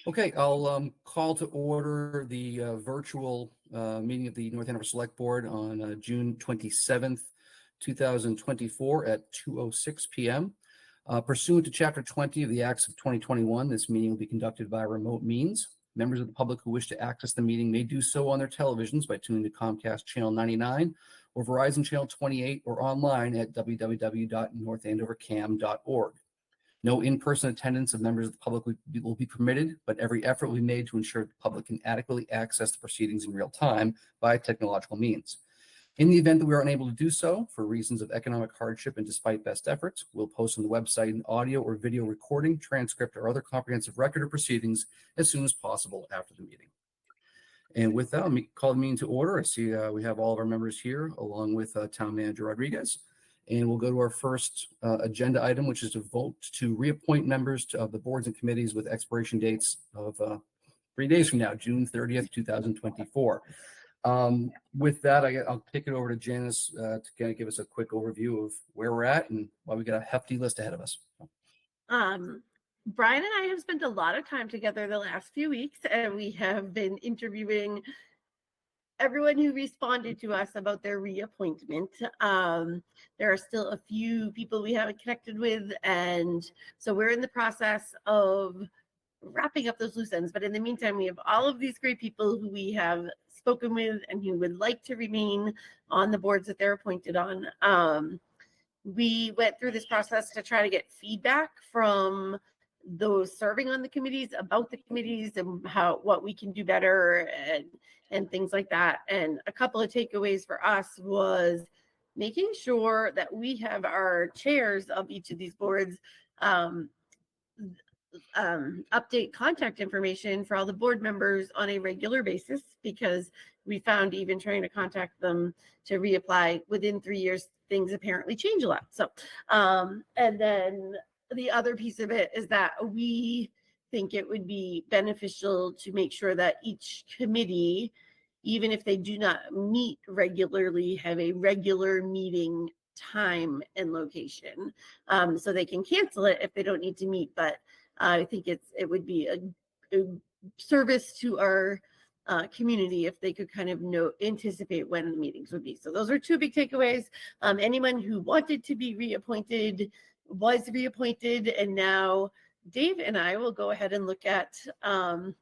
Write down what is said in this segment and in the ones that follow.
Okay, I'll call to order the virtual meeting of the North Andover Select Board on June 27th, 2024 at 2:06 p.m. Pursuant to Chapter 20 of the Acts of 2021, this meeting will be conducted via remote means. Members of the public who wish to access the meeting may do so on their televisions by tuning to Comcast Channel 99 or Verizon Channel 28 or online at www.northandovercam.org. No in-person attendance of members of the public will be permitted, but every effort will be made to ensure the public can adequately access the proceedings in real time by technological means. In the event that we are unable to do so, for reasons of economic hardship and despite best efforts, we'll post on the website an audio or video recording, transcript, or other comprehensive record of proceedings as soon as possible after the meeting. And with that, let me call the meeting to order. I see we have all of our members here, along with Town Manager Rodriguez. And we'll go to our first agenda item, which is to vote to reappoint members of the boards and committees with expiration dates of 3 days from now, June 30th, 2024. With that, I'll kick it over to Janice to kind of give us a quick overview of where we're at and why we got a hefty list ahead of us. Brian and I have spent a lot of time together the last few weeks, and we have been interviewing everyone who responded to us about their reappointment. There are still a few people we haven't connected with, and so we're in the process of wrapping up those loose ends. But in the meantime, we have all of these great people who we have spoken with and who would like to remain on the boards that they're appointed on. We went through this process to try to get feedback from those serving on the committees about the committees and what we can do better and things like that. And a couple of takeaways for us was making sure that we have our chairs of each of these boards update contact information for all the board members on a regular basis, because we found even trying to contact them to reapply within 3 years, things apparently change a lot. So, and then the other piece of it is that we think it would be beneficial to make sure that each committee, even if they do not meet regularly, have a regular meeting time and location, so they can cancel it if they don't need to meet. But I think it would be a service to our community if they could kind of anticipate when the meetings would be. So those are two big takeaways. Anyone who wanted to be reappointed was reappointed, and now Dave and I will go ahead and look at all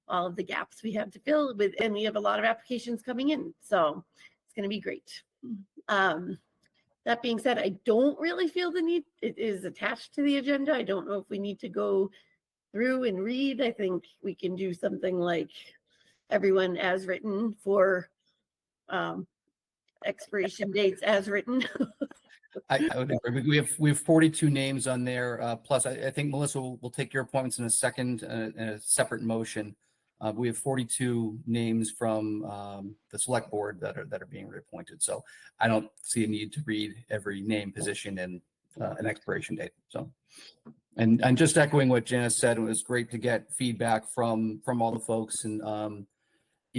of the gaps we have to fill with, and we have a lot of applications coming in, so it's going to be great. That being said, I don't really feel the need. It is attached to the agenda. I don't know if we need to go through and read. I think we can do something like everyone as written for expiration dates as written. I would agree. We have 42 names on there. Plus, I think Melissa will take your appointments in a second in a separate motion. We have 42 names from the select board that are being reappointed. So I don't see a need to read every name, position, and an expiration date. So, and just echoing what Janice said, it was great to get feedback from all the folks, and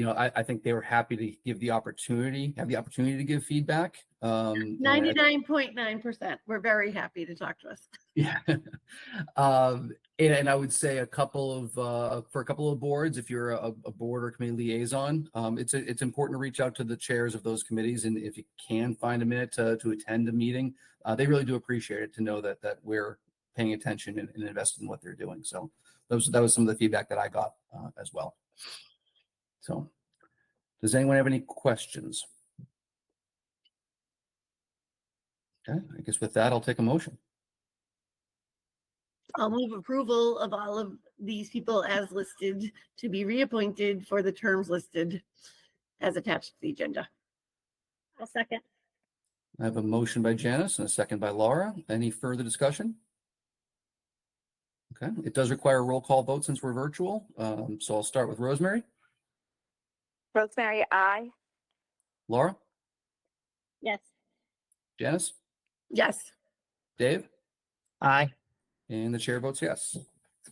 I think they were happy to have the opportunity to give feedback. 99.9%. We're very happy to talk to us. Yeah. And I would say for a couple of boards, if you're a board or committee liaison, it's important to reach out to the chairs of those committees, and if you can find a minute to attend a meeting, they really do appreciate it to know that we're paying attention and invested in what they're doing. So that was some of the feedback that I got as well. So, does anyone have any questions? Okay, I guess with that, I'll take a motion. I'll move approval of all of these people as listed to be reappointed for the terms listed as attached to the agenda. I'll second. I have a motion by Janice and a second by Laura. Any further discussion? Okay, it does require a roll call vote since we're virtual. So I'll start with Rosemary. Rosemary, aye. Laura? Yes. Janice? Yes. Dave? Aye. And the chair votes yes.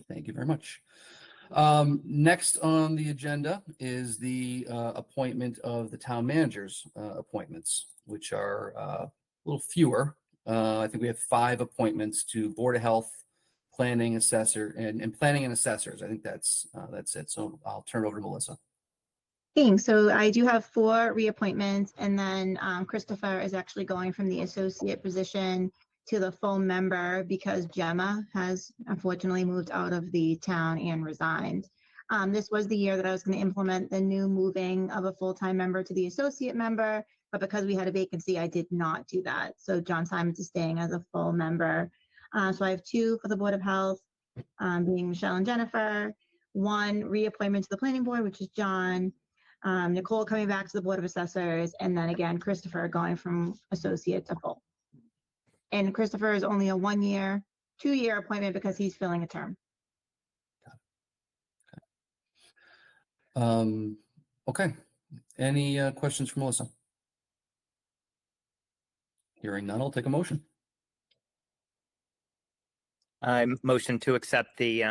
Thank you very much. Next on the agenda is the appointment of the town manager's appointments, which are a little fewer. I think we have 5 appointments to Board of Health, planning assessor and planning and assessors. I think that's it. So I'll turn it over to Melissa. Thanks. So I do have 4 reappointments, and then Christopher is actually going from the associate position to the full member because Gemma has unfortunately moved out of the town and resigned. This was the year that I was going to implement the new moving of a full-time member to the associate member, but because we had a vacancy, I did not do that. So John Simons is staying as a full member. So I have 2 for the Board of Health, being Michelle and Jennifer, 1 reappointment to the Planning Board, which is John, Nicole coming back to the Board of Assessors, and then again, Christopher going from associate to full. And Christopher is only a 2-year appointment because he's filling a term. Okay. Any questions for Melissa? Hearing none, I'll take a motion. I motion to accept the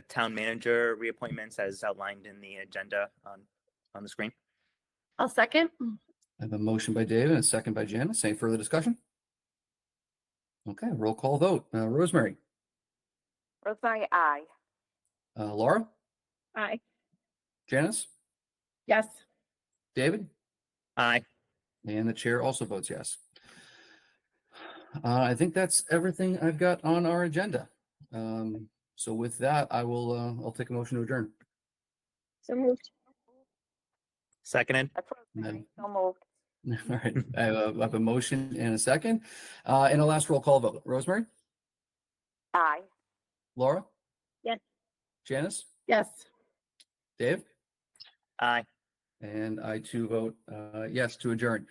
town manager reappointments as outlined in the agenda on the screen. I'll second. I have a motion by David and a second by Janice. Any further discussion? Okay, roll call vote. Rosemary. Rosemary, aye. Laura. Aye. Janice. Yes. David. Aye. And the chair also votes yes. I think that's everything I've got on our agenda. So with that, I'll take a motion to adjourn. So moved. Seconded. That's Rosemary. So moved. All right, I have a motion and a second. And a last roll call vote. Rosemary. Aye. Laura. Yes. Janice. Yes. Dave. Aye. And I too vote yes to adjourn.